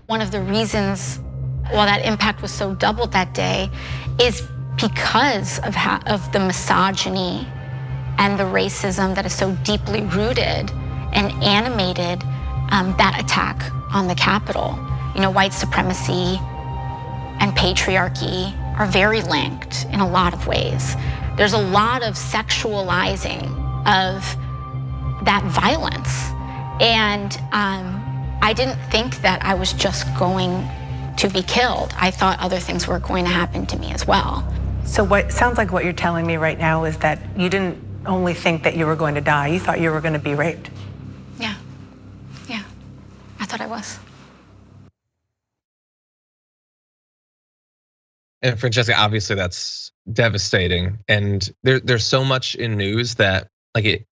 one of the reasons why that impact was so doubled that day is because of the misogyny and the racism that is so deeply rooted and animated that attack on the Capitol. You know, white supremacy and patriarchy are very linked in a lot of ways. There's a lot of sexualizing of that violence. And I didn't think that I was just going to be killed. I thought other things were going to happen to me as well. So what sounds like what you're telling me right now is that you didn't only think that you were going to die, you thought you were going to be raped. Yeah, I thought I was. And Francesca, obviously that's devastating. And there's so much in news that like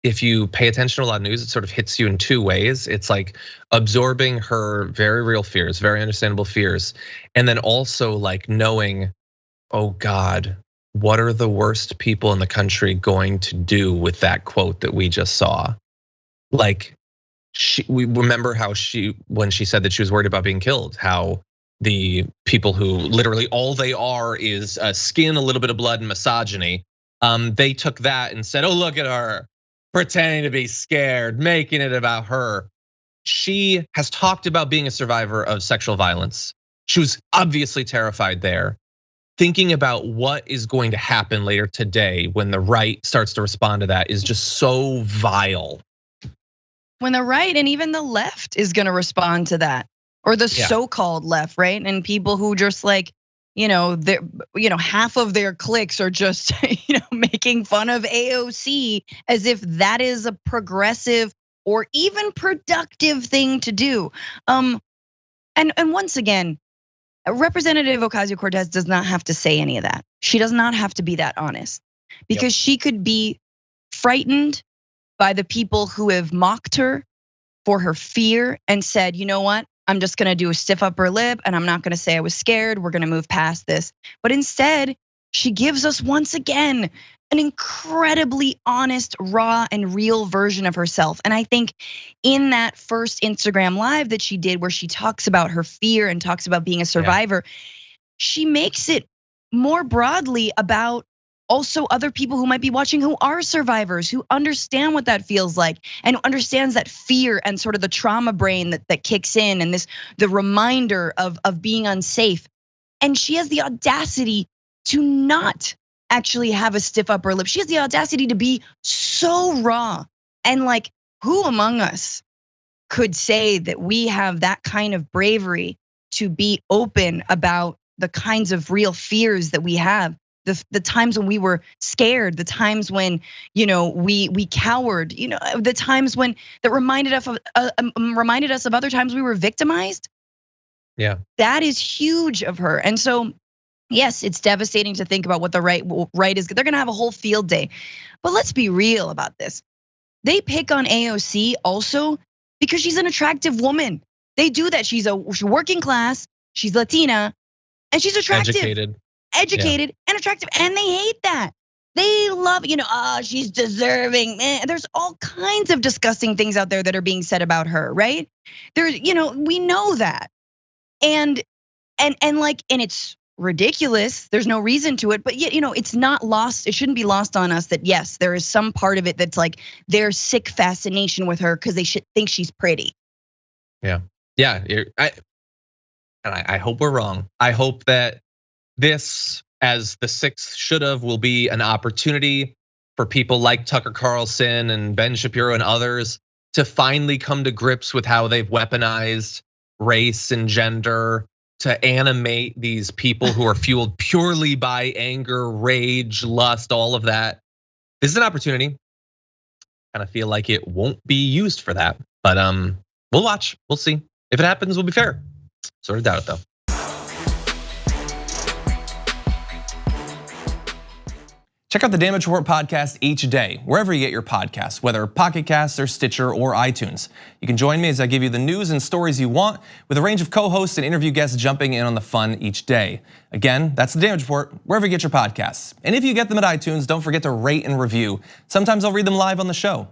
if you pay attention to a lot of news, it sort of hits you in two ways. It's like absorbing her very real fears, very understandable fears. And then also like knowing, oh God, what are the worst people in the country going to do with that quote that we just saw? Like we remember how when she said that she was worried about being killed, how the people who literally all they are is skin, a little bit of blood, and misogyny. They took that and said, oh, look at her pretending to be scared, making it about her. She has talked about being a survivor of sexual violence. She was obviously terrified there. Thinking about what is going to happen later today when the right starts to respond to that is just so vile. When the right and even the left is gonna respond to that, or the so-called left, right? And people who just like, half of their cliques are just, making fun of AOC as if that is a progressive or even productive thing to do. And once again, Representative Ocasio-Cortez does not have to say any of that. She does not have to be that honest, because she could be frightened by the people who have mocked her for her fear and said, you know what? I'm just gonna do a stiff upper lip and I'm not gonna say I was scared. We're gonna move past this. But instead, she gives us once again an incredibly honest, raw, and real version of herself. And I think in that first Instagram live that she did, where she talks about her fear and talks about being a survivor, she makes it more broadly about also other people who might be watching who are survivors, who understand what that feels like and understands that fear and sort of the trauma brain that kicks in, and the reminder of being unsafe. And she has the audacity to not actually have a stiff upper lip. She has the audacity to be so raw. And like, who among us could say that we have that kind of bravery to be open about the kinds of real fears that we have? The times when we were scared, the times when we cowered, the times when that reminded us of other times we were victimized. Yeah, that is huge of her. And so, yes, it's devastating to think about what the right is. They're gonna have a whole field day, but let's be real about this. They pick on AOC also because she's an attractive woman. They do that. She's working class, she's Latina, and she's attractive. Educated and attractive, and they hate that. They love, she's deserving. Man, there's all kinds of disgusting things out there that are being said about her, right? There's, we know that, and it's ridiculous. There's no reason to it, but yet, it's not lost. It shouldn't be lost on us that yes, there is some part of it that's like their sick fascination with her because they should think she's pretty. Yeah. I hope we're wrong. I hope that this, as the sixth should have, will be an opportunity for people like Tucker Carlson and Ben Shapiro and others to finally come to grips with how they've weaponized race and gender to animate these people who are fueled purely by anger, rage, lust, all of that. This is an opportunity. Kind of feel like it won't be used for that, but we'll watch, we'll see. If it happens, we'll be fair. Sort of doubt it though. Check out the Damage Report podcast each day, wherever you get your podcasts, whether Pocket Casts or Stitcher or iTunes. You can join me as I give you the news and stories you want, with a range of co-hosts and interview guests jumping in on the fun each day. Again, that's the Damage Report, wherever you get your podcasts. And if you get them at iTunes, don't forget to rate and review. Sometimes I'll read them live on the show.